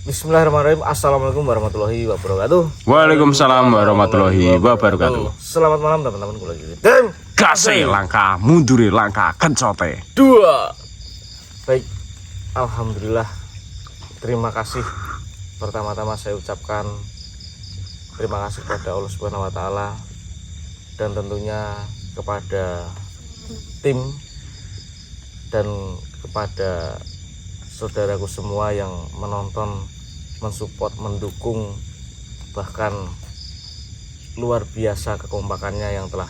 Bismillahirrahmanirrahim. Assalamualaikum warahmatullahi wabarakatuh. Waalaikumsalam warahmatullahi wabarakatuh. Selamat malam teman-teman. Lagi tim Kasih langkah, munduri langkah, kencote. dua. Baik, alhamdulillah. Terima kasih. Pertama-tama saya ucapkan terima kasih kepada Allah Subhanahu wa taala dan tentunya kepada tim dan kepada saudaraku semua yang menonton, mensupport, mendukung, bahkan luar biasa kekompakannya yang telah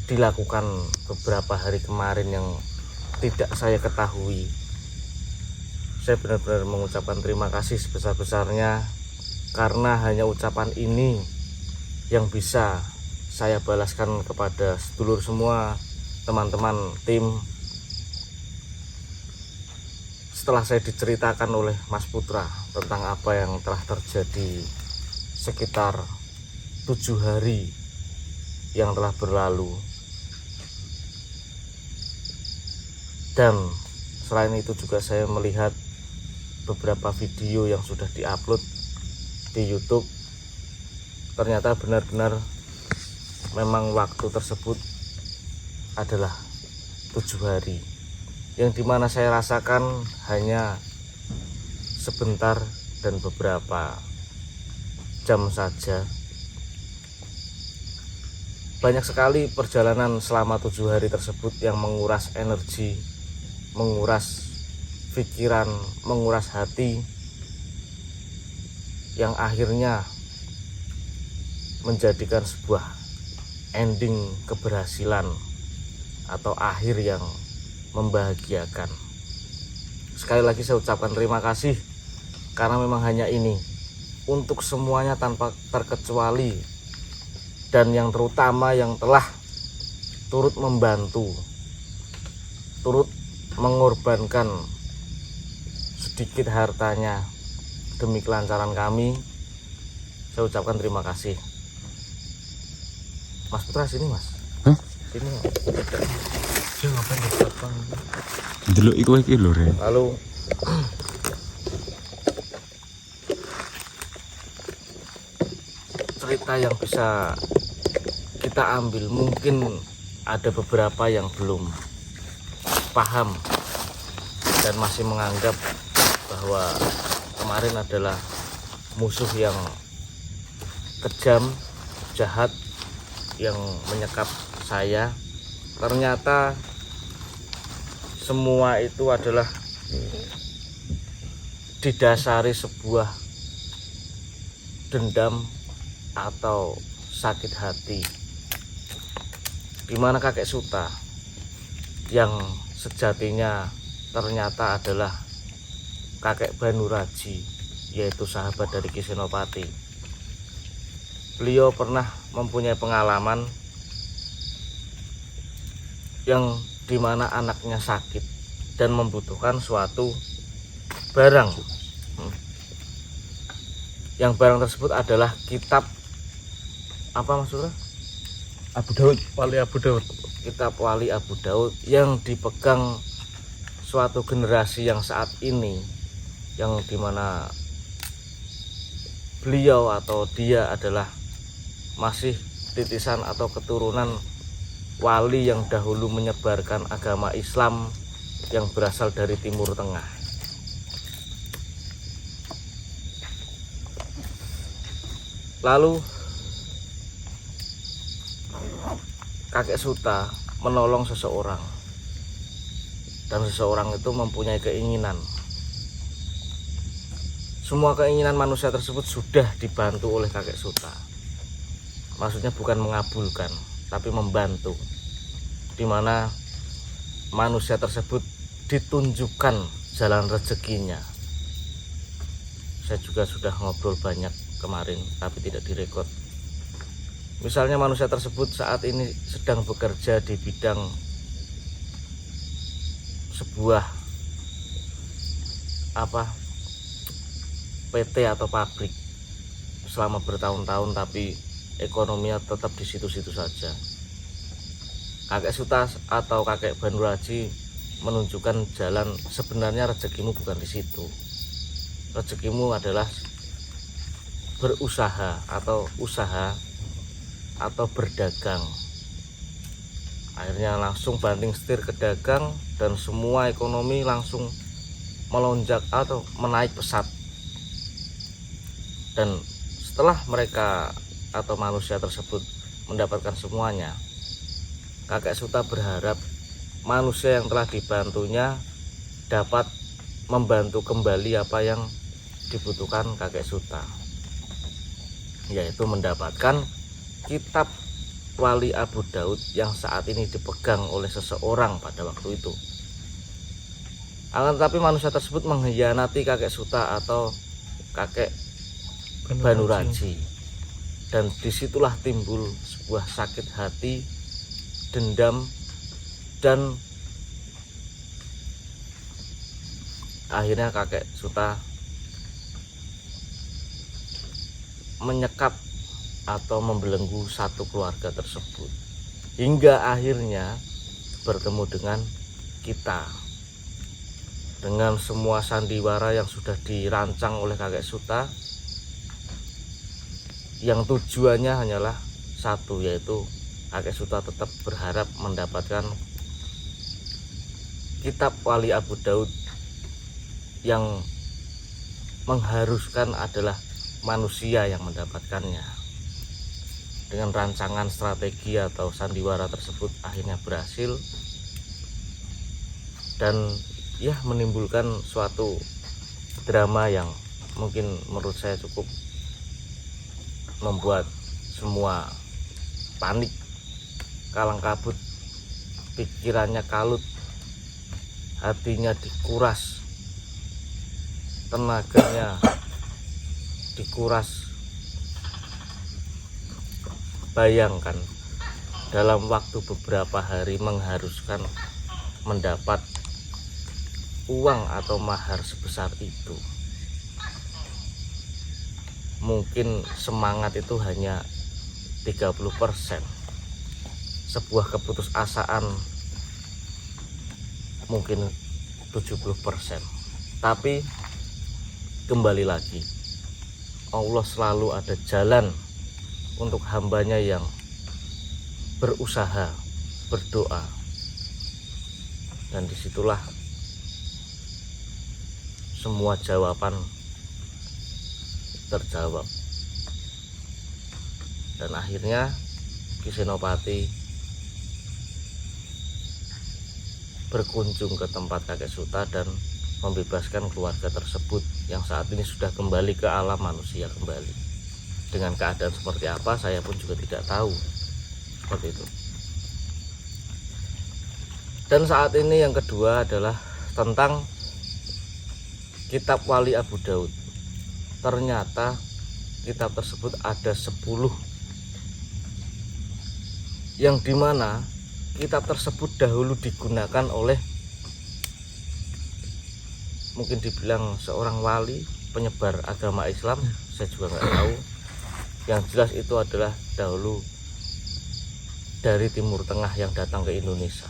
dilakukan beberapa hari kemarin yang tidak saya ketahui. Saya benar-benar mengucapkan terima kasih sebesar-besarnya, karena hanya ucapan ini yang bisa saya balaskan kepada sedulur semua, teman-teman tim. Setelah saya diceritakan oleh Mas Putra tentang apa yang telah terjadi sekitar 7 hari yang telah berlalu, dan selain itu juga saya melihat beberapa video yang sudah diupload di YouTube. Ternyata benar-benar memang waktu tersebut adalah 7 hari yang dimana saya rasakan hanya sebentar dan beberapa jam saja. Banyak sekali perjalanan selama 7 hari tersebut yang menguras energi, menguras pikiran, menguras hati, yang akhirnya menjadikan sebuah ending keberhasilan atau akhir yang membahagiakan. Sekali lagi saya ucapkan terima kasih, karena memang hanya ini untuk semuanya tanpa terkecuali, dan yang terutama yang telah turut membantu, turut mengorbankan sedikit hartanya demi kelancaran kami. Saya ucapkan terima kasih. Mas Putra sini mas. Sini. Dia ngapain depan? Delok iku iki lho, Re. Lalu cerita yang bisa kita ambil, mungkin ada beberapa yang belum paham dan masih menganggap bahwa kemarin adalah musuh yang kejam, jahat, yang menyekap saya. Ternyata semua itu adalah didasari sebuah dendam atau sakit hati, di mana kakek Suta yang sejatinya ternyata adalah kakek Banuraji, yaitu sahabat dari Ki Senopati. Beliau pernah mempunyai pengalaman yang dimana anaknya sakit dan membutuhkan suatu barang. Yang barang tersebut adalah kitab apa maksudnya? Abu Daud, Wali Abu Daud. Kitab Wali Abu Daud yang dipegang suatu generasi yang saat ini, yang dimana beliau atau dia adalah masih titisan atau keturunan wali yang dahulu menyebarkan agama Islam yang berasal dari Timur Tengah. Lalu kakek Suta menolong seseorang, dan seseorang itu mempunyai keinginan. Semua keinginan manusia tersebut sudah dibantu oleh kakek Suta. Maksudnya bukan mengabulkan, tapi membantu, dimana manusia tersebut ditunjukkan jalan rezekinya. Saya juga sudah ngobrol banyak kemarin, tapi tidak direkod. Misalnya manusia tersebut saat ini sedang bekerja di bidang sebuah PT atau pabrik selama bertahun-tahun, tapi ekonominya tetap di situ-situ saja. Kakek Suta atau kakek Banuraji menunjukkan jalan. Sebenarnya rezekimu bukan di situ. Rezekimu adalah berusaha atau berdagang. Akhirnya langsung banting setir ke dagang dan semua ekonomi langsung melonjak atau menaik pesat. Dan setelah mereka atau manusia tersebut mendapatkan semuanya, kakek Suta berharap manusia yang telah dibantunya dapat membantu kembali apa yang dibutuhkan kakek Suta, yaitu mendapatkan kitab Wali Abu Daud yang saat ini dipegang oleh seseorang pada waktu itu. Akan tetapi manusia tersebut mengkhianati kakek Suta atau kakek Banu Raji, dan disitulah timbul sebuah sakit hati, dendam, dan akhirnya kakek Suta menyekap atau membelenggu satu keluarga tersebut, hingga akhirnya bertemu dengan kita dengan semua sandiwara yang sudah dirancang oleh kakek Suta, yang tujuannya hanyalah satu, yaitu kakek Suta tetap berharap mendapatkan kitab Wali Abu Daud yang mengharuskan adalah manusia yang mendapatkannya. Dengan rancangan strategi atau sandiwara tersebut akhirnya berhasil, dan ya menimbulkan suatu drama yang mungkin menurut saya cukup membuat semua panik, kalang kabut, pikirannya kalut, hatinya dikuras, tenaganya dikuras. Bayangkan dalam waktu beberapa hari mengharuskan mendapat uang atau mahar sebesar itu. Mungkin semangat itu hanya 30%, sebuah keputusasaan mungkin 70%. Tapi kembali lagi, Allah selalu ada jalan untuk hambanya yang berusaha, berdoa, dan disitulah semua jawaban terjawab. Dan akhirnya Ki Senopati berkunjung ke tempat kakek Suta dan membebaskan keluarga tersebut yang saat ini sudah kembali ke alam manusia kembali. Dengan keadaan seperti apa saya pun juga tidak tahu, seperti itu. Dan saat ini yang kedua adalah tentang kitab Wali Abu Daud. Ternyata kitab tersebut ada 10, yang dimana kitab tersebut dahulu digunakan oleh, mungkin dibilang seorang wali penyebar agama Islam, saya juga nggak tahu. Yang jelas itu adalah dahulu dari Timur Tengah yang datang ke Indonesia,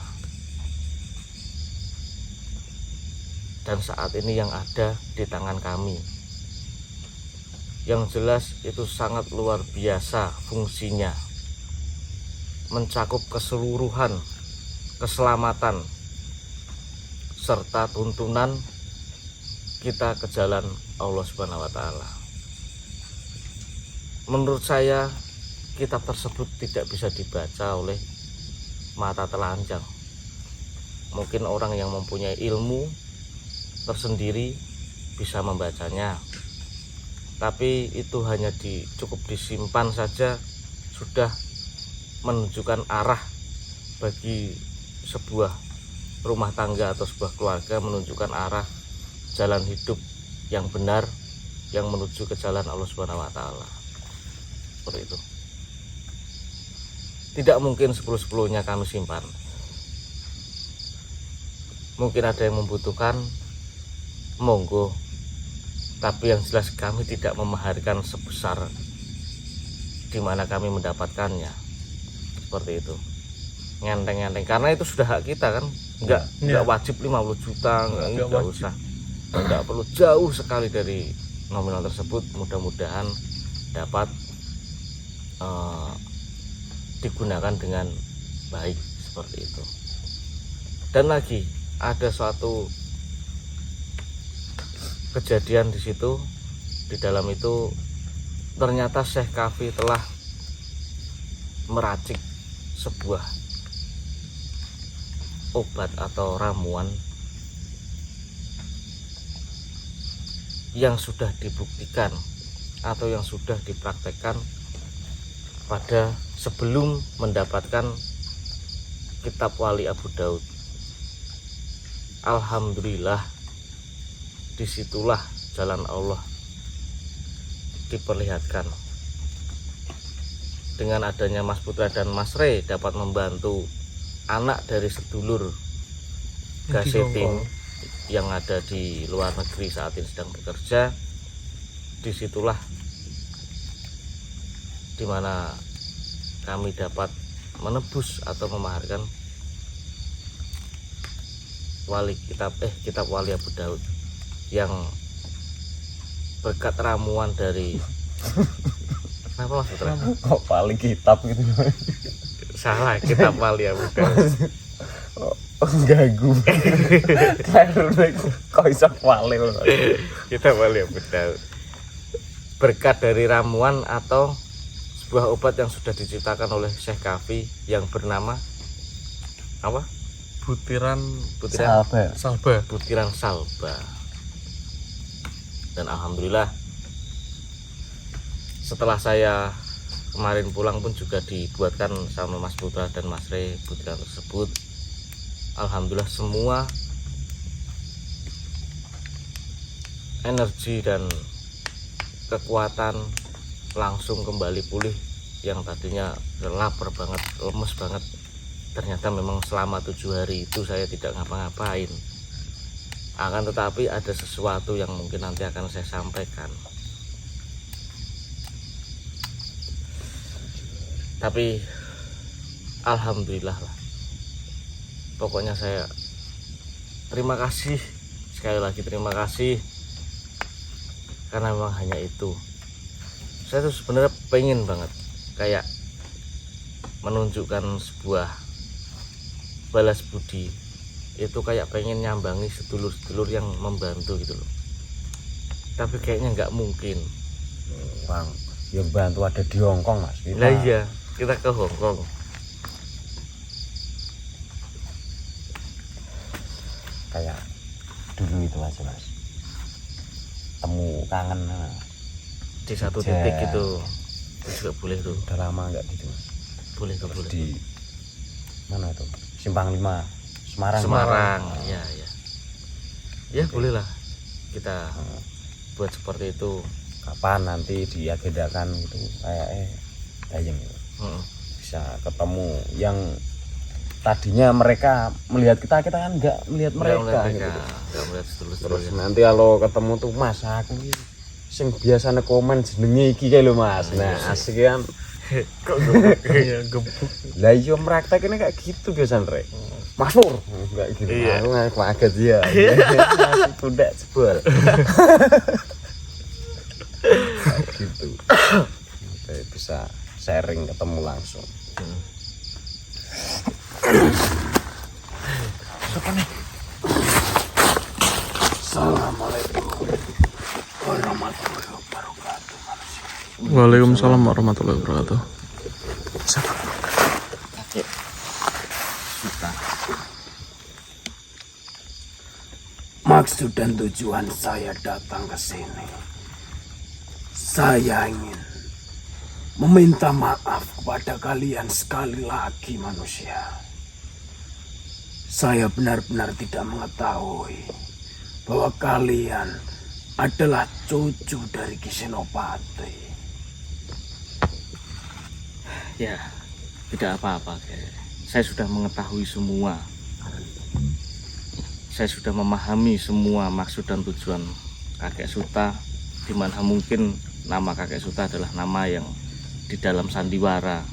dan saat ini yang ada di tangan kami. Yang jelas itu sangat luar biasa fungsinya, mencakup keseluruhan keselamatan serta tuntunan kita ke jalan Allah Subhanahu wa Ta'ala. Menurut saya kitab tersebut tidak bisa dibaca oleh mata telanjang. Mungkin orang yang mempunyai ilmu tersendiri bisa membacanya, tapi itu hanya cukup disimpan saja sudah menunjukkan arah bagi sebuah rumah tangga atau sebuah keluarga, menunjukkan arah jalan hidup yang benar yang menuju ke jalan Allah Subhanahu wa Ta'ala. Seperti itu. Tidak mungkin 10-10-nya kami simpan. Mungkin ada yang membutuhkan, monggo, tapi yang jelas kami tidak memaharkan sebesar di mana kami mendapatkannya. Seperti itu, ngenteng-ngenteng, karena itu sudah hak kita kan, Enggak wajib 50 juta, enggak usah. Enggak perlu jauh sekali dari nominal tersebut. Mudah-mudahan dapat digunakan dengan baik seperti itu. Dan lagi ada suatu kejadian di situ, di dalam itu ternyata Syekh Kafi telah meracik sebuah obat atau ramuan yang sudah dibuktikan atau yang sudah dipraktekkan pada sebelum mendapatkan kitab Wali Abu Daud. Alhamdulillah, disitulah jalan Allah diperlihatkan. Dengan adanya Mas Putra dan Mas Rey dapat membantu anak dari sedulur Gaseting yang ada di luar negeri saat ini sedang bekerja. Disitulah dimana kami dapat menebus atau memaharkan kitab Wali Abu Daud yang berkat ramuan dari apa Mas Putra? Kok paling kitab gitu. Salah, kitab Wali Abu Daud. Ganggu. Kok iso wali. Kitab Wali Abu Daud. Berkat dari ramuan atau sebuah obat yang sudah diciptakan oleh Syekh Kafi yang bernama apa? Butiran salba. Butiran salba. Dan alhamdulillah setelah saya kemarin pulang pun juga dibuatkan sama Mas Putra dan Mas Rey butiran tersebut. Alhamdulillah semua energi dan kekuatan langsung kembali pulih. Yang tadinya lapar banget, lemes banget, ternyata memang selama 7 hari itu saya tidak ngapa-ngapain. Akan tetapi ada sesuatu yang mungkin nanti akan saya sampaikan. Tapi alhamdulillah lah, pokoknya saya terima kasih, sekali lagi terima kasih, karena memang hanya itu. Saya tuh sebenarnya pengen banget kayak menunjukkan sebuah balas budi, itu kayak pengen nyambangi sedulur-sedulur yang membantu gitu loh. Tapi kayaknya nggak mungkin, Bang. Yang bantu ada di Hongkong, Mas. Nah iya, kita ke Hongkong. Kayak dulu itu aja, Mas. Temu kangen Di satu titik gitu. Itu juga boleh tuh. udah lama nggak gitu, Mas. Boleh tuh, boleh. Di mana itu? Simpang 5 Semarang. Semarang, ya ya. Ya boleh lah kita buat seperti itu. Kapan nanti diagendakan gitu kayak dayeng gitu. Bisa ketemu yang tadinya mereka melihat kita kan nggak melihat mereka gitu. Nggak melihat Terus nanti kalau ketemu tuh Mas, aku ini sing biasanya komen jenenge iki kae lho Mas. Nah, asik kan. kok gebuk. Lah iya prakteknya kayak gitu biasanya Rek. Mas Pur, enggak gitu. Iya. Aku kaget ya. Masih kuda jebol. Gitu. Kayak bisa sharing ketemu langsung. Siapa nih? Assalamualaikum warahmatullahi wabarakatuh. Waalaikumsalam warahmatullahi wabarakatuh. Maksud dan tujuan saya datang ke sini, saya ingin meminta maaf kepada kalian sekali lagi manusia. Saya benar-benar tidak mengetahui bahwa kalian adalah cucu dari Ki Senopati. Ya, tidak apa-apa. Saya sudah mengetahui semua. Saya sudah memahami semua maksud dan tujuan kakek Suta, di mana mungkin nama kakek Suta adalah nama yang di dalam sandiwara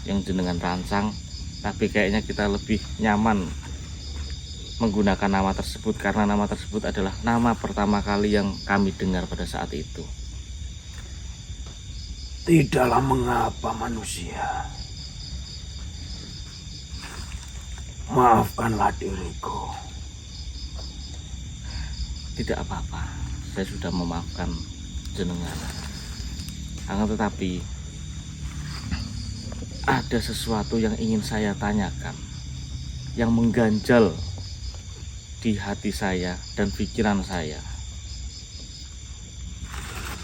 yang jenengan rancang, tapi kayaknya kita lebih nyaman menggunakan nama tersebut karena nama tersebut adalah nama pertama kali yang kami dengar pada saat itu. Tidaklah mengapa manusia. Maafkanlah diriku. Tidak apa-apa, saya sudah memaafkan jenengan. Akan tetapi ada sesuatu yang ingin saya tanyakan, yang mengganjal di hati saya dan pikiran saya.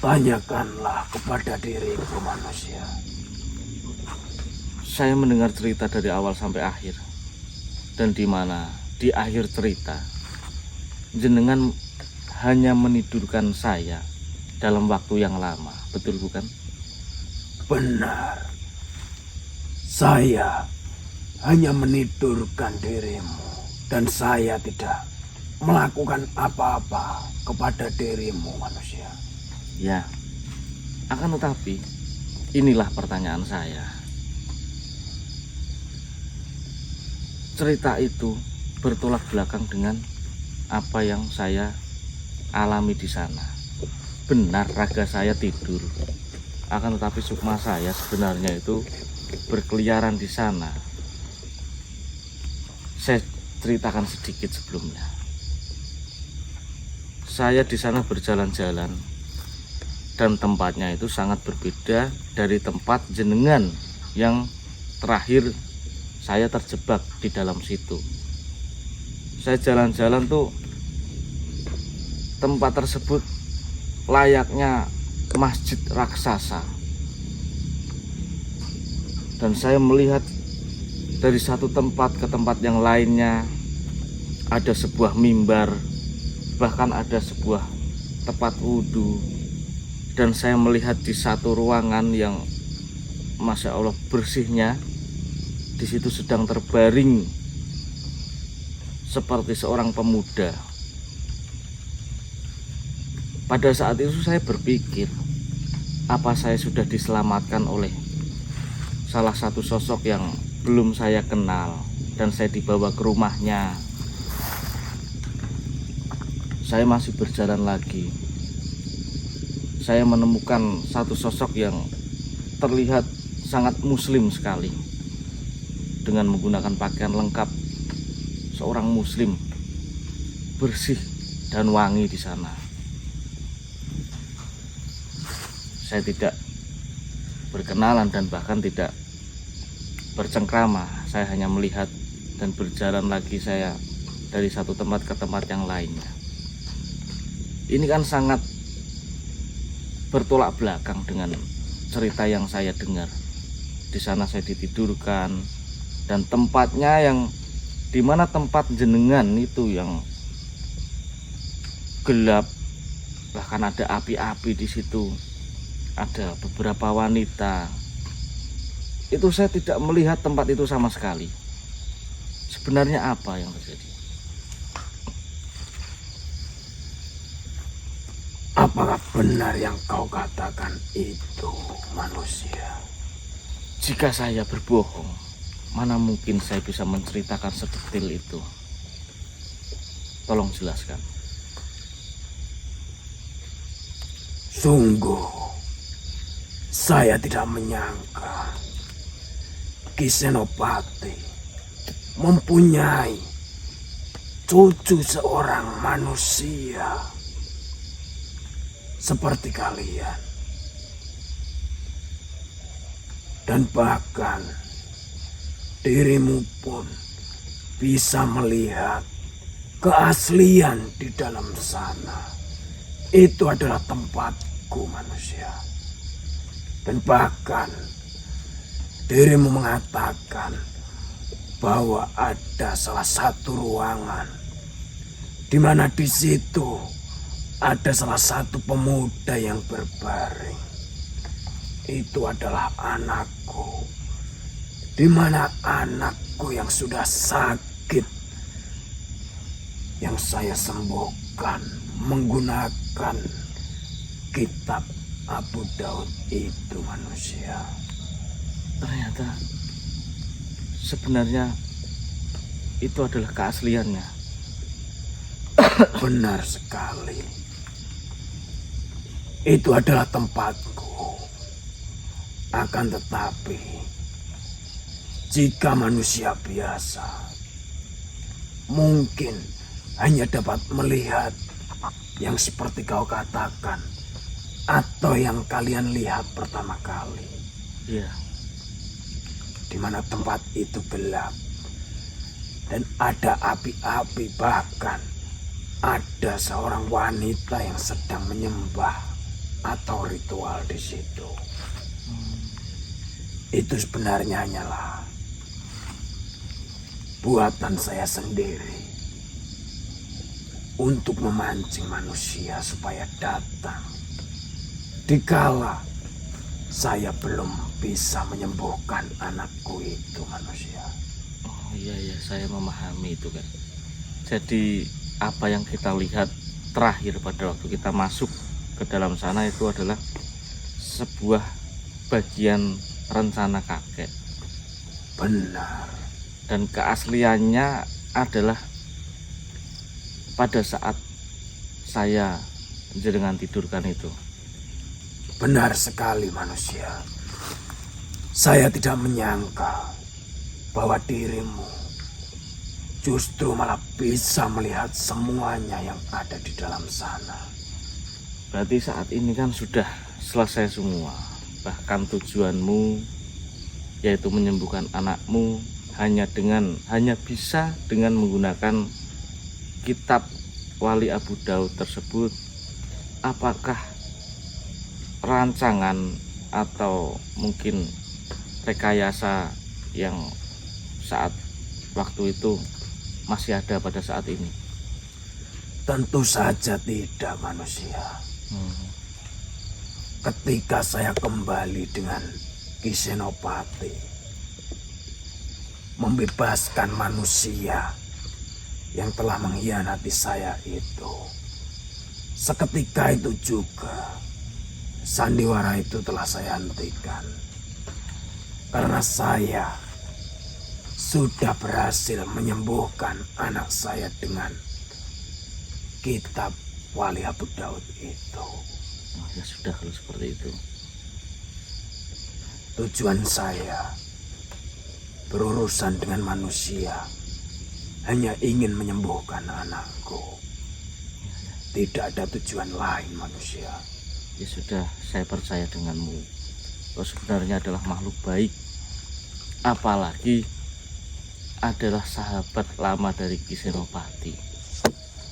Tanyakanlah kepada diriku manusia. Saya mendengar cerita dari awal sampai akhir, dan di mana di akhir cerita jenengan hanya menidurkan saya dalam waktu yang lama, betul bukan? Benar. Saya hanya menidurkan dirimu dan saya tidak melakukan apa-apa kepada dirimu manusia. Ya, akan tetapi inilah pertanyaan saya. Cerita itu bertolak belakang dengan apa yang saya alami di sana. Benar, raga saya tidur. Akan tetapi sukma saya sebenarnya itu berkeliaran di sana. Saya ceritakan sedikit sebelumnya. Saya di sana berjalan-jalan dan tempatnya itu sangat berbeda dari tempat jenengan yang terakhir saya terjebak di dalam situ. Saya jalan-jalan tuh, tempat tersebut layaknya masjid raksasa. Dan saya melihat dari satu tempat ke tempat yang lainnya ada sebuah mimbar, bahkan ada sebuah tempat wudhu. Dan saya melihat di satu ruangan yang Masya Allah bersihnya, di situ sedang terbaring seperti seorang pemuda. Pada saat itu saya berpikir, apa saya sudah diselamatkan oleh salah satu sosok yang belum saya kenal dan saya dibawa ke rumahnya. Saya masih berjalan lagi. Saya menemukan satu sosok yang terlihat sangat muslim sekali, dengan menggunakan pakaian lengkap seorang muslim, bersih dan wangi di sana. Saya tidak berkenalan dan bahkan tidak bercengkrama. Saya hanya melihat dan berjalan lagi saya dari satu tempat ke tempat yang lainnya. Ini kan sangat bertolak belakang dengan cerita yang saya dengar. Di sana saya ditidurkan dan tempatnya yang dimana tempat jenengan itu yang gelap, bahkan ada api-api di situ, ada beberapa wanita. Itu saya tidak melihat tempat itu sama sekali. Sebenarnya apa yang terjadi? Apakah benar yang kau katakan itu manusia? Jika saya berbohong, mana mungkin saya bisa menceritakan sedetail itu? Tolong jelaskan. Sungguh, saya tidak menyangka Ki Senopati mempunyai cucu seorang manusia seperti kalian. Dan bahkan dirimu pun bisa melihat keaslian di dalam sana. Itu adalah tempatku manusia. Dan bahkan dirimu mengatakan bahwa ada salah satu ruangan di mana di situ ada salah satu pemuda yang berbaring. Itu adalah anakku. Di mana anakku yang sudah sakit, yang saya sembuhkan menggunakan kitab Abu Daud itu manusia. Ternyata sebenarnya itu adalah keasliannya. Benar sekali. Itu adalah tempatku. Akan tetapi, jika manusia biasa mungkin hanya dapat melihat yang seperti kau katakan atau yang kalian lihat pertama kali. Iya. Di mana tempat itu gelap dan ada api-api, bahkan ada seorang wanita yang sedang menyembah atau ritual di situ. Itu sebenarnya hanyalah buatan saya sendiri untuk memancing manusia supaya datang dikala saya belum bisa menyembuhkan anakku itu, manusia. Oh iya, saya memahami itu kan. Jadi apa yang kita lihat terakhir pada waktu kita masuk ke dalam sana itu adalah sebuah bagian rencana kakek. Benar. Dan keasliannya adalah pada saat saya jenengan tidurkan itu. Benar sekali, manusia. Saya tidak menyangka bahwa dirimu justru malah bisa melihat semuanya yang ada di dalam sana. Berarti saat ini kan sudah selesai semua. Bahkan tujuanmu yaitu menyembuhkan anakmu hanya bisa dengan menggunakan kitab Wali Abu Daud tersebut. Apakah rancangan atau mungkin rekayasa yang saat waktu itu masih ada pada saat ini? Tentu saja tidak, manusia. Ketika saya kembali dengan Ki Senopati membebaskan manusia yang telah mengkhianati saya itu, seketika itu juga sandiwara itu telah saya hentikan karena saya sudah berhasil menyembuhkan anak saya dengan kitab Wali Abu Daud itu. Oh, ya sudah kalau seperti itu. Tujuan saya berurusan dengan manusia hanya ingin menyembuhkan anakku. Tidak ada tujuan lain, manusia. Ya sudah, saya percaya denganmu. Kau sebenarnya adalah makhluk baik. Apalagi adalah sahabat lama dari Ki Senopati.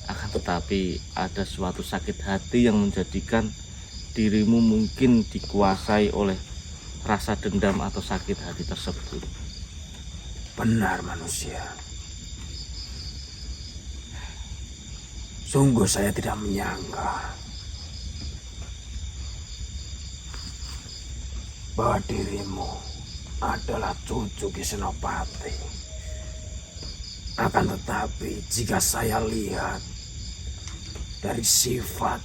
Akan tetapi ada suatu sakit hati yang menjadikan dirimu mungkin dikuasai oleh rasa dendam atau sakit hati tersebut. Benar, manusia. Sungguh saya tidak menyangka bahwa dirimu adalah cucu Ki Senopati. Akan tetapi jika saya lihat dari sifat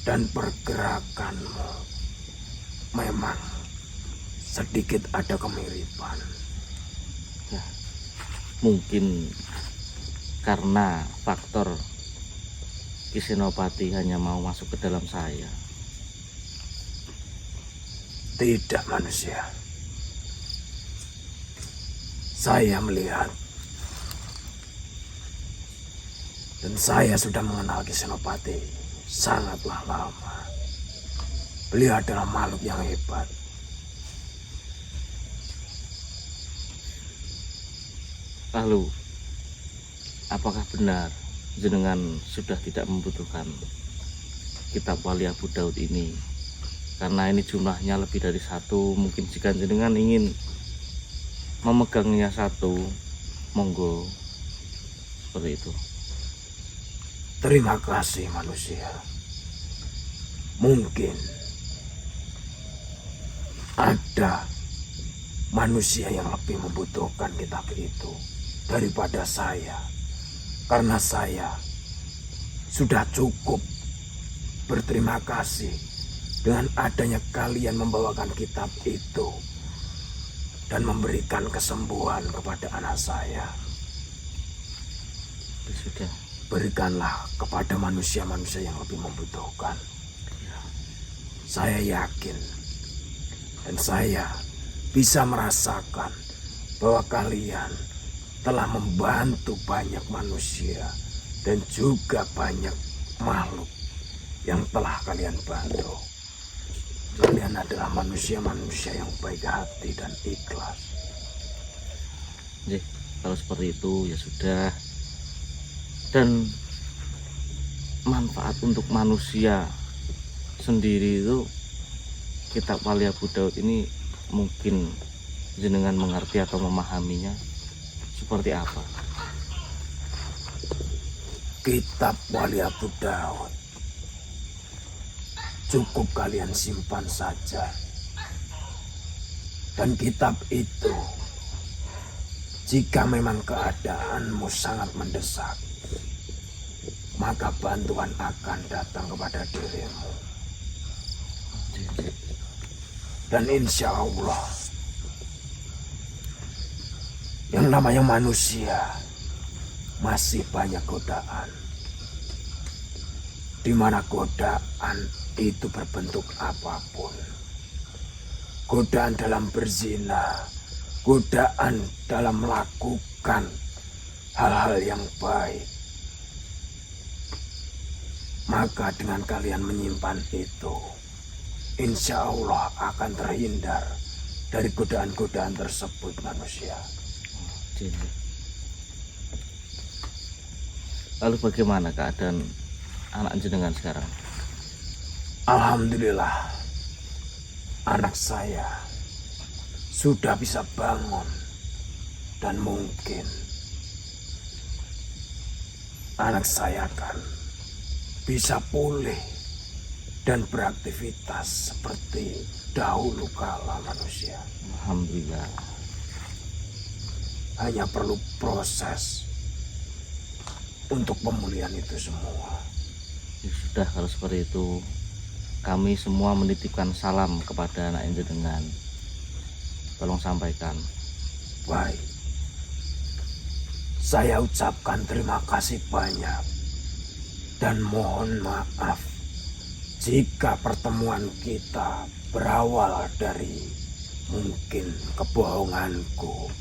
dan pergerakanmu, memang sedikit ada kemiripan. Ya, mungkin karena faktor Ki Senopati hanya mau masuk ke dalam saya. Tidak, manusia. Saya melihat dan saya sudah mengenal Ki Senopati sangatlah lama. Beliau adalah makhluk yang hebat. Lalu, apakah benar jenengan sudah tidak membutuhkan kitab Wali Abu Daud ini? Karena ini jumlahnya lebih dari satu. Mungkin jika jenengan ingin memegangnya satu, monggo. Seperti itu. Terima kasih, manusia. Mungkin ada manusia yang lebih membutuhkan kitab itu daripada saya. Karena saya sudah cukup berterima kasih dengan adanya kalian membawakan kitab itu dan memberikan kesembuhan kepada anak saya. Ya sudah, berikanlah kepada manusia-manusia yang lebih membutuhkan. Saya yakin dan saya bisa merasakan bahwa kalian telah membantu banyak manusia dan juga banyak makhluk yang telah kalian bantu. Kalian adalah manusia-manusia yang baik hati dan ikhlas. Kalau seperti itu ya sudah. Dan manfaat untuk manusia sendiri itu, kitab Wali Abu Daud ini mungkin jenengan mengerti atau memahaminya seperti apa? Kitab Wali Abu Daud cukup kalian simpan saja. Dan kitab itu, jika memang keadaanmu sangat mendesak, maka bantuan akan datang kepada dirimu. Dan insya Allah, yang namanya manusia masih banyak godaan. Di mana godaan itu berbentuk apapun. Godaan dalam berzina, godaan dalam melakukan hal-hal yang baik. Maka dengan kalian menyimpan itu, insya Allah akan terhindar dari godaan-godaan tersebut manusia. Lalu bagaimana keadaan anak jenengan sekarang? Alhamdulillah, anak saya sudah bisa bangun dan mungkin anak saya akan bisa pulih dan beraktivitas seperti dahulu kala manusia. Alhamdulillah. Hanya perlu proses untuk pemulihan itu semua. Ya sudah, kalau seperti itu kami semua menitipkan salam kepada anak jenengan. Tolong sampaikan. Baik, saya ucapkan terima kasih banyak dan mohon maaf jika pertemuan kita berawal dari mungkin kebohonganku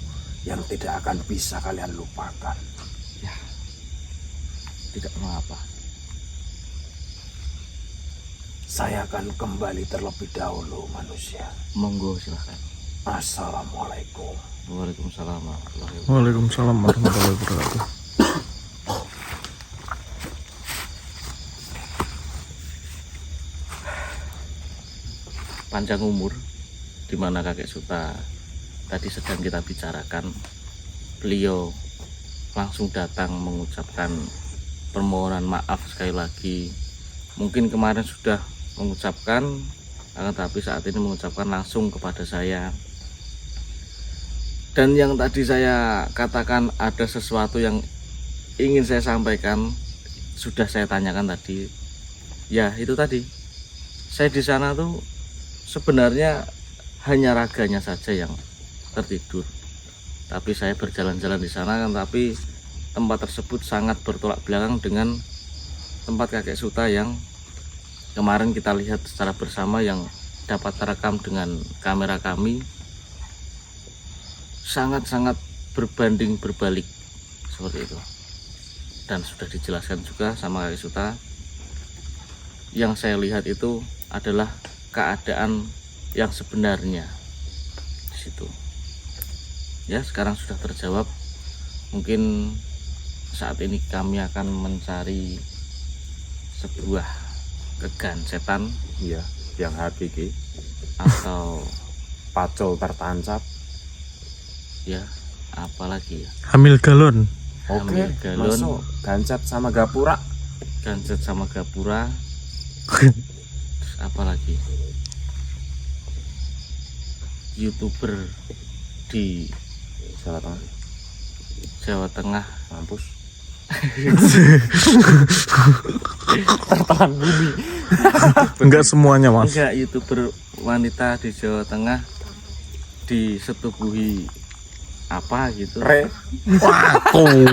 yang tidak akan bisa kalian lupakan. Ya, tidak mengapa. Saya akan kembali terlebih dahulu manusia. Monggo, silahkan. Assalamualaikum. Waalaikumsalam warahmatullahi wabarakatuh. Waalaikumsalam warahmatullahi wabarakatuh. Panjang umur, di mana kakek Suta tadi sedang kita bicarakan, beliau langsung datang mengucapkan permohonan maaf sekali lagi. Mungkin kemarin sudah mengucapkan, akan tapi saat ini mengucapkan langsung kepada saya. Dan yang tadi saya katakan ada sesuatu yang ingin saya sampaikan, sudah saya tanyakan tadi. Ya itu tadi, saya di sana tuh sebenarnya hanya raganya saja yang tertidur. Tapi saya berjalan-jalan di sana kan, tapi tempat tersebut sangat bertolak belakang dengan tempat kakek Suta yang kemarin kita lihat secara bersama, yang dapat terekam dengan kamera kami. Sangat-sangat berbanding berbalik seperti itu. Dan sudah dijelaskan juga sama kakek Suta, yang saya lihat itu adalah keadaan yang sebenarnya di situ. Ya, sekarang sudah terjawab. Mungkin saat ini kami akan mencari sebuah kegancetan, Iya, yang hakiki, atau pacul tertancap. ya apalagi ya, Hamil galon. Oke, Hamil galon, masuk gancet sama gapura. gancet sama gapura. Terus apalagi, YouTuber di Jawa Tengah, Jawa Tengah. mampus. Enggak semuanya, Mas. Enggak, YouTuber wanita di Jawa Tengah disetubuhi apa gitu. Re, Aku.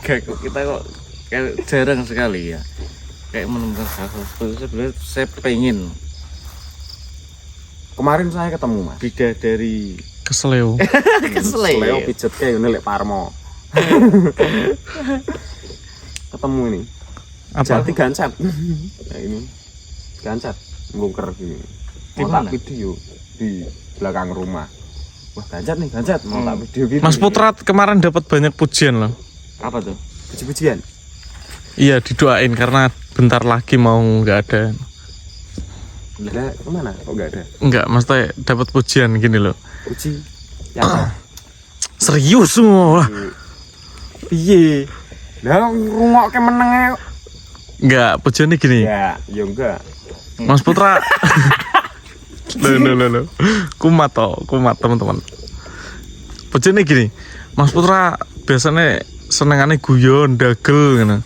kita kok kayak jarang sekali ya kayak menemukan hal-hal seperti itu. Sebenarnya saya pengen Kemarin saya ketemu Mas. bidadari Kesleo. Leo pijet kayak ini lek Parmo. Ketemu ini. Apa? Jati gancet. Nah ini gancet ngungker gini. Di Mau tak mana? video di belakang rumah. Wah gancet nih gancet. Mau tak video gitu. Mas Putra kemarin dapat banyak pujian loh. apa tuh? Puji-pujian. Iya, didoain karena bentar lagi mau nggak ada. Lah kemana? Kok nggak ada? Enggak, maksudnya dapat pujian gini loh. Puji. Ya. Serius semua. Piye? Lah ngrungokke menenge. Enggak, pujiannya gini. Ya, ya enggak. Mas Putra. Loh. Kumat teman-teman. Pujiannya gini. Mas Putra biasanya senengannya guyon, dagel gitu.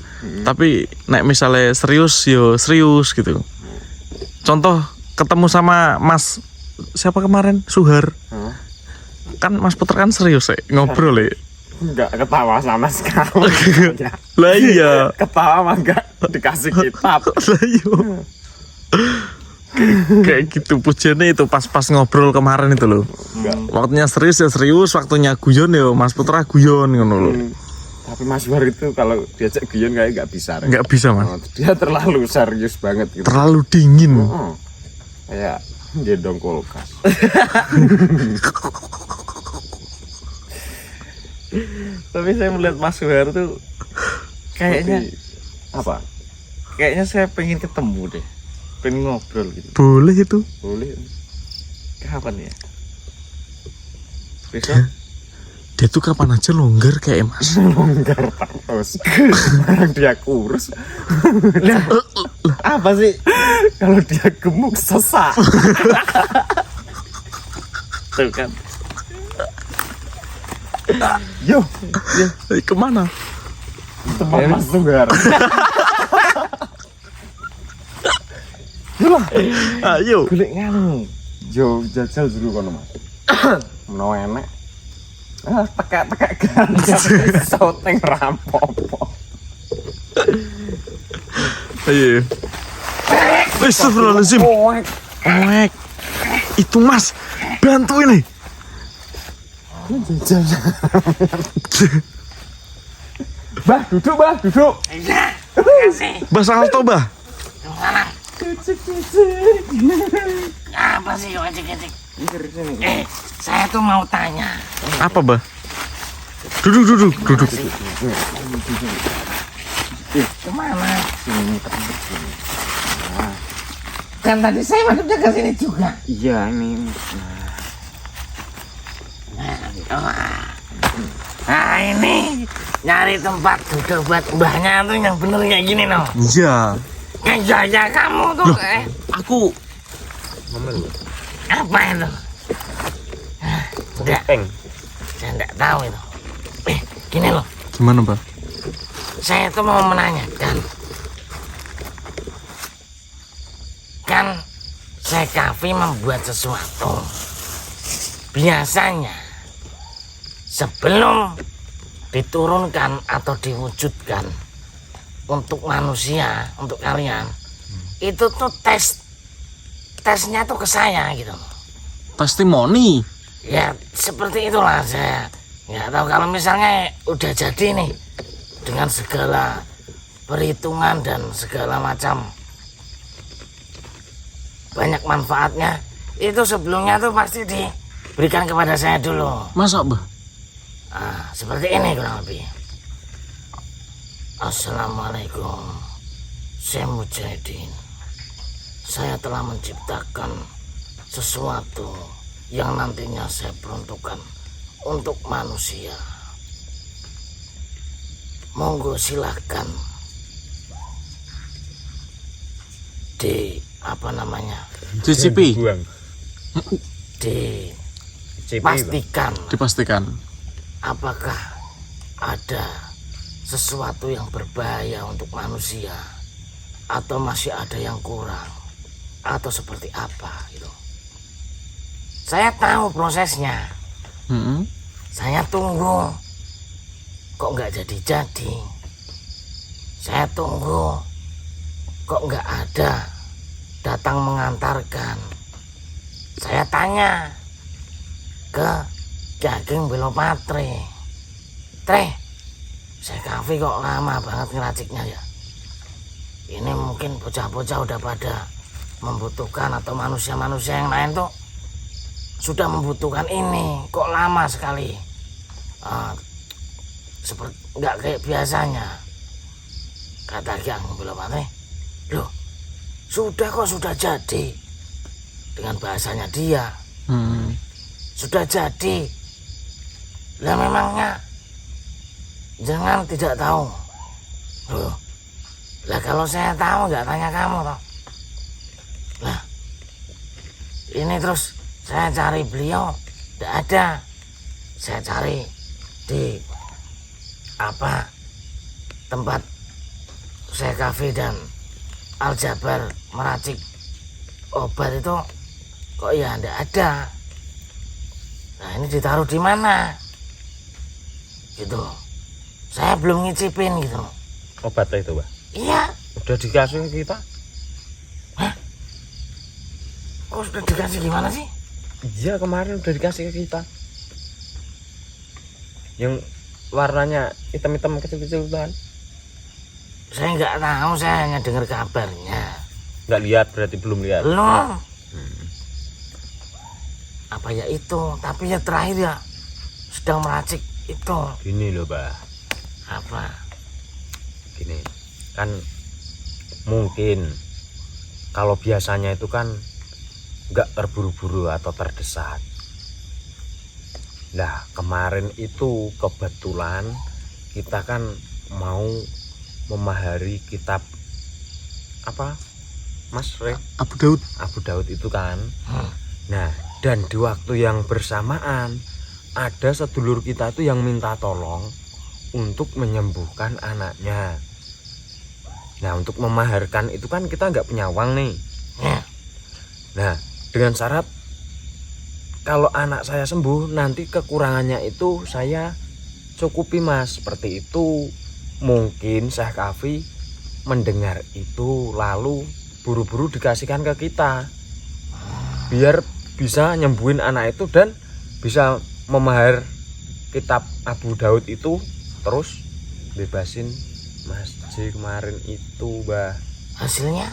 Tapi nek misalnya serius yo serius gitu. Contoh ketemu sama Mas siapa kemarin? Suhar. Hah? Kan Mas Putra kan serius ngobrol ya. Enggak ketawa sama sekali. Ya. Lah iya. Ketawa mah enggak dikasih kitab. Lah iya. Kayak gitu pujiannya itu pas ngobrol kemarin itu loh. Enggak. Waktunya serius ya serius, waktunya guyon ya Mas Putra guyon ngono loh. Tapi Mas War itu kalau diajak guyon kayak enggak bisa. Rek. Nggak bisa Mas. Oh, dia terlalu serius banget gitu. Terlalu dingin. Oh, kayak gendong kulkas. Tapi saya melihat Mas Suhar tuh kayaknya Tapi, apa? kayaknya saya pengen ketemu deh, pengen ngobrol gitu. Boleh itu. Boleh. Kapan ya? Besok? Dia tuh kapan aja longgar kayak Mas. Longgar terus. Orang dia kurus. Apa sih? Kalau dia gemuk sesak. Tuh kan. Yo, Kemana? tempat Mas Tunggar. Ayo. Golek nganu. Yo jajal dulu kono Mas. Menawa enek. Tekek-tekek ganjat syuting rampopo. Ayo. Astagfirullahaladzim. Oek. Itu Mas. Bantu ini. Bah, duduk. Iya, makasih. Bahasa Alto, Bah. Apa sih wajik-wajik? Saya tuh mau tanya. Apa, Bah? Duduk. Kemana? Kan tadi saya masuknya ke sini juga. Iya ini. Nah ini nyari tempat duduk buat mbahnya tuh yang bener kayak gini no. Iya. Kayak kamu tuh. Aku Apa itu? Enggak. Saya enggak tahu itu. Gini loh. gimana, Bah? Saya tuh mau menanyakan. Kan Sekafi membuat sesuatu. Biasanya sebelum diturunkan atau diwujudkan untuk manusia, untuk kalian, itu tuh tesnya tuh ke saya gitu. Testimoni. Ya seperti itulah, saya nggak tahu kalau misalnya udah jadi nih dengan segala perhitungan dan segala macam banyak manfaatnya, itu sebelumnya tuh pasti diberikan kepada saya dulu. Masa, Bah? Nah, seperti ini kurang lebih. Assalamualaikum, saya Mujahidin. Saya telah menciptakan sesuatu yang nantinya saya peruntukkan untuk manusia. Monggo silahkan Cicipi. dipastikan Dipastikan. apakah ada sesuatu yang berbahaya untuk manusia atau masih ada yang kurang atau seperti apa gitu. Saya tahu prosesnya. Mm-mm. Saya tunggu kok nggak jadi-jadi. Saya tunggu, kok nggak ada datang mengantarkan. Saya tanya ke Ki Ageng Belopatre, Tre, Syekh Kaffi kok lama banget ngeraciknya ya? Ini mungkin bocah-bocah udah pada membutuhkan, atau manusia-manusia yang lain tuh sudah membutuhkan ini, kok lama sekali. Seperti nggak kayak biasanya. Kata Ki Ageng Belopatre, loh sudah kok, sudah jadi. Dengan bahasanya dia, sudah jadi. Lah memangnya jangan tidak tahu. Loh, lah kalau saya tahu nggak tanya kamu toh. Lah ini terus saya cari beliau, tidak ada. Saya cari di tempat Syekh Kaffi dan Al-Jabar meracik obat itu, kok ya tidak ada. Nah ini ditaruh di mana? Gitu. Saya belum ngicipin gitu. Obatnya itu, Mbah. Iya. Udah dikasih ke kita. Hah? Kok sudah dikasih gimana sih? Iya, kemarin udah dikasih ke kita. Yang warnanya hitam-hitam kecil-kecil itu kan. Saya nggak tahu, saya hanya dengar kabarnya. Nggak lihat, berarti belum lihat. Belum. Apa ya itu? Tapi ya terakhir ya sedang meracik itu. Gini loh, Mbah. Apa? Gini, kan mungkin kalau biasanya itu kan nggak terburu-buru atau terdesak. Nah kemarin itu kebetulan kita kan mau memahari kitab apa, Mas Re? Abu Daud itu kan. Nah dan di waktu yang bersamaan ada sedulur kita itu yang minta tolong untuk menyembuhkan anaknya. Nah untuk memaharkan itu kan kita nggak punya uang nih. Nah dengan syarat kalau anak saya sembuh nanti kekurangannya itu saya cukupi, Mas. Seperti itu. Mungkin Syekh Kaffi mendengar itu lalu buru-buru dikasihkan ke kita biar bisa nyembuhin anak itu dan bisa memahar kitab Abu Daud itu, terus bebasin Mas J kemarin itu, Mbah. Hasilnya?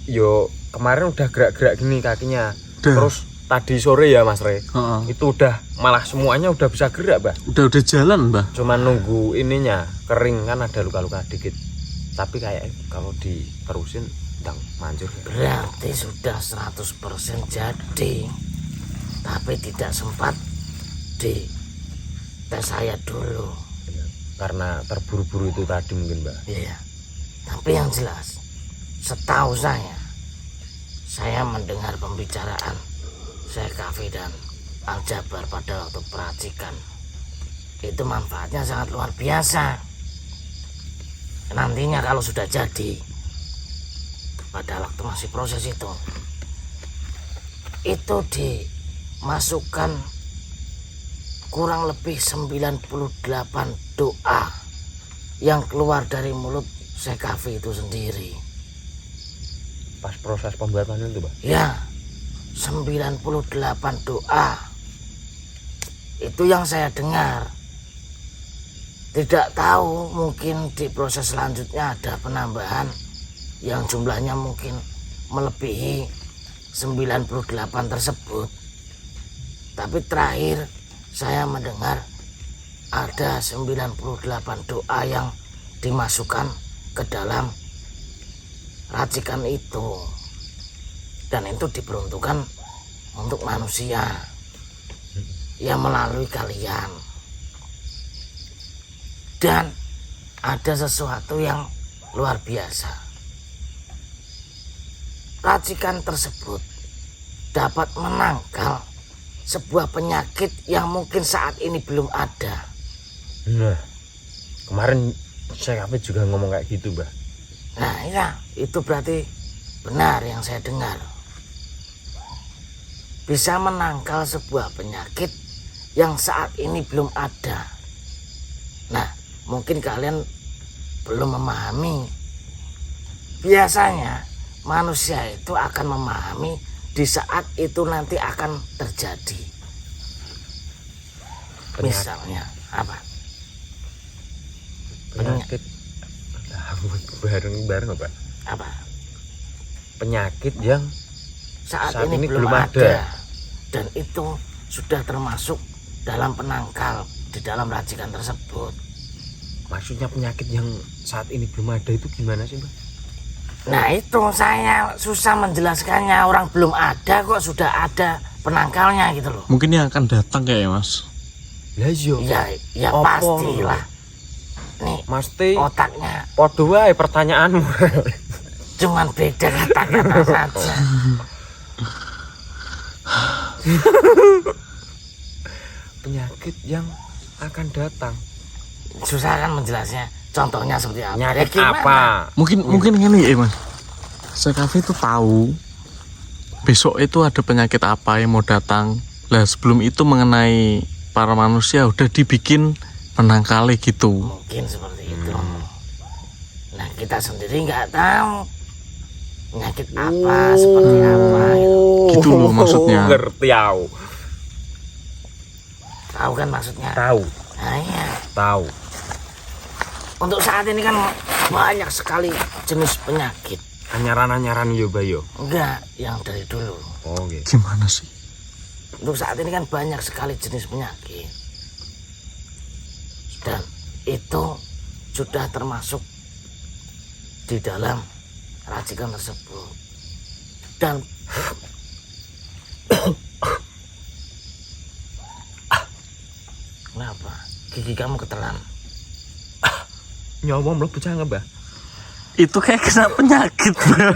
Yo kemarin udah gerak-gerak gini kakinya. Udah. Terus tadi sore ya Mas Re, itu udah malah semuanya udah bisa gerak, Mbah. Udah jalan, Mbah. Cuman nunggu ininya kering, kan ada luka-luka dikit. Tapi kayak kalau diterusin ndang manjur. Berarti sudah 100% jadi. Tapi tidak sempat di tes saya dulu. Karena terburu-buru itu tadi mungkin, Mbak. Iya. Tapi yang jelas, setahu saya mendengar pembicaraan Syekh Kaffi dan Al-Jabar pada waktu peracikan. Itu manfaatnya sangat luar biasa. Nantinya kalau sudah jadi, pada waktu masih proses itu dimasukkan kurang lebih 98 doa yang keluar dari mulut Syekh Kaffi itu sendiri. Pas proses pembuatan itu, Mbak. Ya, 98 doa. Itu yang saya dengar. Tidak tahu, mungkin di proses selanjutnya ada penambahan yang jumlahnya mungkin melebihi 98 tersebut. Tapi terakhir saya mendengar ada 98 doa yang dimasukkan ke dalam racikan itu. Dan itu diperuntukkan untuk manusia yang melalui kalian. Dan ada sesuatu yang luar biasa. Racikan tersebut dapat menangkal sebuah penyakit yang mungkin saat ini belum ada. Nah, kemarin Syekh Kaffi juga ngomong kayak gitu, Mbak. Nah ya, itu berarti benar yang saya dengar. Bisa menangkal sebuah penyakit yang saat ini belum ada. Nah mungkin kalian belum memahami. Biasanya manusia itu akan memahami di saat itu nanti akan terjadi. Misalnya apa? Penyakit. Bareng apa? Apa? Penyakit yang Saat Saat ini ini belum belum ada. ada. Dan itu sudah termasuk dalam penangkal di dalam racikan tersebut. maksudnya penyakit yang saat ini belum ada itu gimana sih, Mbak? Nah itu saya susah menjelaskannya. Orang belum ada kok sudah ada penangkalnya gitu loh. Mungkin yang akan datang kayak Mas. Lah iya. Ya Apa pastilah. Nih Mesti otaknya padha wae pertanyaanmu. cuman beda kata-kata saja. Penyakit yang akan datang. Susah kan menjelasnya. Contohnya seperti apa? Penyakit Ya gimana? apa? Mungkin ini ya Mas. Sekafe itu tahu besok itu ada penyakit apa yang mau datang. Lah sebelum itu mengenai para manusia udah dibikin penangkalnya gitu. Mungkin seperti itu. Nah kita sendiri nggak tahu penyakit apa, seperti apa gitu. Gitu loh maksudnya. Ngerti aku. Tahu kan maksudnya? Tahu, Nah iya. tahu. Untuk saat ini kan banyak sekali jenis penyakit. Anyaran-anyaran yo, Bayo. Enggak, yang dari dulu. Oh, nggih. Gimana sih? Untuk saat ini kan banyak sekali jenis penyakit. Dan itu sudah termasuk di dalam racikan tersebut. Dan kenapa? Gigi kamu ketelan. Nyawa mlebu jangan, Mbah. Itu kayak kena penyakit, Mbak.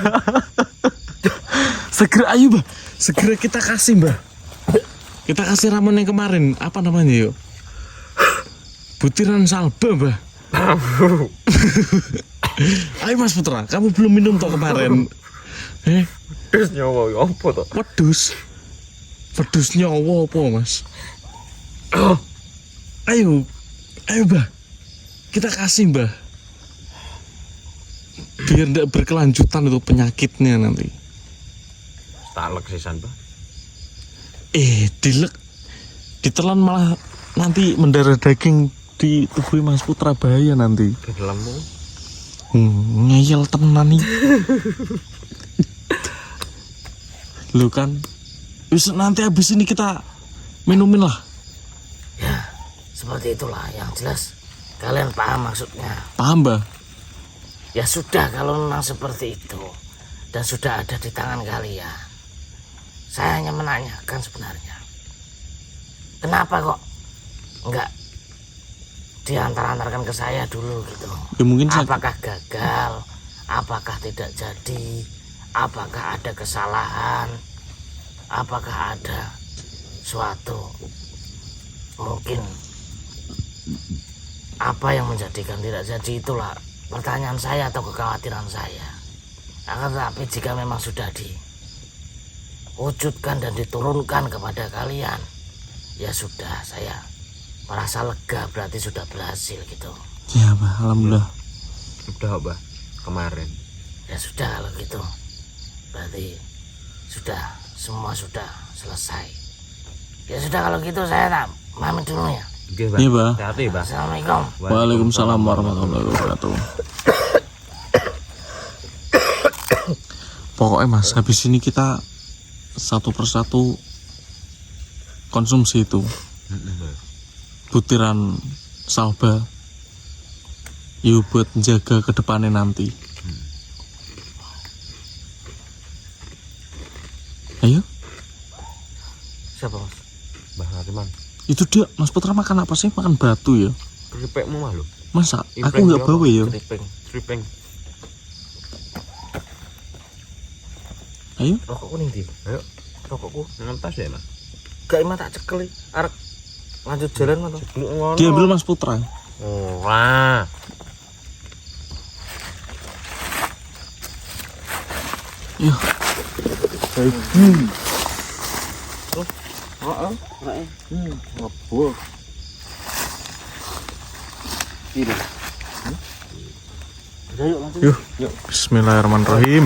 Segera ayo, Mbak. Segera kita kasih, Mbak. Kita kasih ramuan yang kemarin. Apa namanya, yuk? Butiran salba, Mbak. Ayo Mas Putra, kamu belum minum toh kemarin. Terus nyawa yo apa to? Wedus nyawa apa, Mas? Ayo, Mbak. Kita kasih, Mbak. Biar tidak berkelanjutan itu penyakitnya nanti. Talek sisan, Mbah. Dilek. Ditelan malah nanti mendarah daging di tubuh Mas Putra, bahaya nanti. Gelemmu. Ngeyel tenan nih. Lu kan. Bisa nanti habis ini kita minumin lah. Ya, seperti itulah. Yang jelas kalian paham maksudnya. Paham, Mbak? Ya sudah kalau memang seperti itu dan sudah ada di tangan kalian. Saya hanya menanyakan sebenarnya. Kenapa kok enggak diantar-antarkan ke saya dulu gitu? Ya mungkin Apakah gagal? Apakah tidak jadi? Apakah ada kesalahan? Apakah ada suatu mungkin apa yang menjadikan tidak jadi? Itulah pertanyaan saya atau kekhawatiran saya. Akan tetapi jika memang sudah diwujudkan dan diturunkan kepada kalian, ya sudah, saya merasa lega, berarti sudah berhasil gitu. ya, Mbak, alhamdulillah. Udah, Mbah. Kemarin. Ya sudah kalau gitu, berarti sudah, semua sudah selesai. Ya sudah kalau gitu saya tak pamit dulu ya. Nggih, Mbah. Iya, Mbah. Hati-hati, Mbah. Assalamualaikum. Waalaikumsalam warahmatullahi wabarakatuh. Pokoknya Mas, habis ini kita satu persatu konsumsi itu butiran salba. Yuk buat menjaga ke depannya nanti. Ayo, Siapa, Mas? Mbah Hariman. itu dia Mas Putra makan apa sih? Makan batu ya? Keripekmu mah lho. Masa? Aku Impreng nggak dia bawa apa? ya. Tripeng. Ayo, Rokokku nih di. Ayo. Rokokku nang tas ya, Mas. Gak emang tak cekel arek lanjut jalan mah toh. Jeblok ngono. diambil Mas Putra. Ora. Yuk. Udah yuk langsung. Yuk, bismillahirrahmanirrahim.